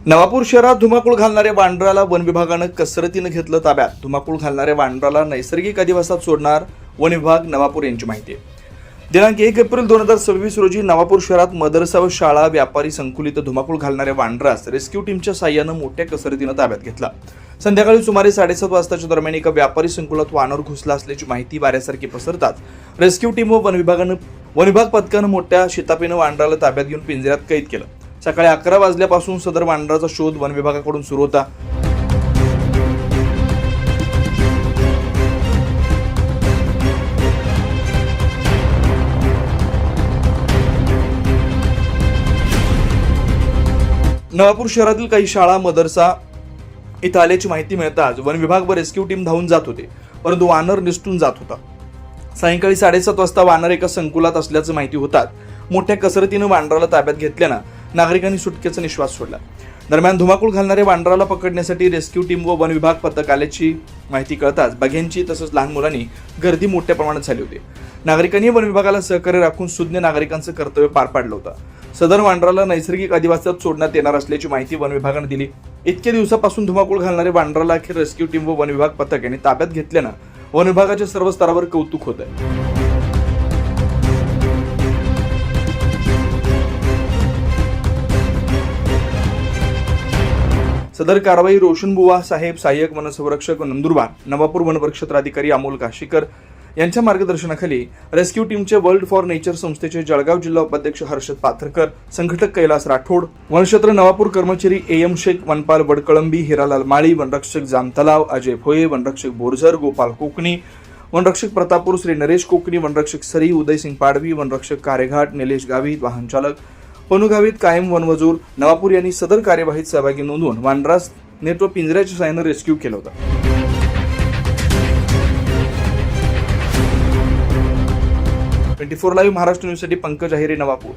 नवापूर शहरात धुमाकूळ घालणाऱ्या वानराला वन विभागानं कसरतीनं घेतलं ताब्यात. धुमाकूळ घालणाऱ्या वानराला नैसर्गिक अधिवासात सोडणार वन विभाग, नवापूर यांची माहिती आहे. दिनांक 1 एप्रिल 2026 रोजी नवापूर शहरात मदरसा व शाळा व्यापारी संकुलित धुमाकूळ घालणाऱ्या वानरास रेस्क्यू टीमच्या साह्यानं मोठ्या कसरतीनं ताब्यात घेतला. संध्याकाळी सुमारे 7:30 वाजताच्या दरम्यान एका व्यापारी संकुलात वानर घुसला असल्याची माहिती वाऱ्यासारखी पसरताच रेस्क्यू टीम व वन विभाग पथकानं मोठ्या शिताफीनं वानराला ताब्यात घेऊन पिंजऱ्यात कैद केलं. सकाळी 11 वाजल्यापासून सदर वानराचा शोध वन विभागाकडून सुरू होता. नवापूर शहरातील काही शाळा, मदरसा इथं आल्याची माहिती मिळताच वन विभाग व रेस्क्यू टीम धावून जात होते, परंतु वानर निसटून जात होता. सायंकाळी 7:30 वाजता वानर एका संकुलात असल्याचं माहिती होताच मोठ्या कसरतीनं वानराला ताब्यात घेतल्यानं नागरिकांनी सुटकेचा निश्वास सोडला. दरम्यान धुमाकूळ घालणाऱ्या वानराला पकडण्यासाठी रेस्क्यू टीम व वन विभाग पथक आल्याची माहिती कळताच बघ्यांची तसंच लहान मुलांनी गर्दी मोठ्या प्रमाणात झाली होती. नागरिकांनी वन विभागाला सहकार्य राखून सुज्ञ नागरिकांचं कर्तव्य पार पाडलं होतं. सदर वानराला नैसर्गिक अधिवासात सोडण्यात येणार असल्याची माहिती वन विभागानं दिली. इतक्या दिवसापासून धुमाकूळ घालणारे वानराला अखेर रेस्क्यू टीम व वन विभाग पथक यांनी ताब्यात घेतल्यानं वन विभागाच्या सर्व स्तरावर कौतुक होत आहे. सदर कारवाई रोशनबुवा साहेब, सहाय्यक वनसंरक्षक नंदुरबार, नवापूर वनपरिक्षेत्र अधिकारी अमोल काशीकर यांच्या मार्गदर्शनाखाली रेस्क्यू टीमचे वर्ल्ड फॉर नेचर संस्थेचे जळगाव जिल्हा उपाध्यक्ष हर्षद पाथरकर, संघटक कैलास राठोड, वनक्षेत्र नवापूर कर्मचारी AM शेख, वनपाल वडकळंबी, हिरालाल माळी, वनरक्षक जामतलाव अजय भोये, वनरक्षक बोरझर गोपाल कोकणी, वनरक्षक प्रतापूर श्री नरेश कोकणी, वनरक्षक सरी उदयसिंग पाडवी, वनरक्षक कारेघाट निलेश गावित, वाहन चालक पनू गावित, कायम वनमजूर नवापूर यांनी सदर कार्यवाहीत सहभागी नोंदवून वानरास नेट व पिंजऱ्याच्या साहाय्यानं रेस्क्यू केलं होतं. 24 लाईव्ह महाराष्ट्र न्यूजसाठी पंकज अहिरे, नवापूर.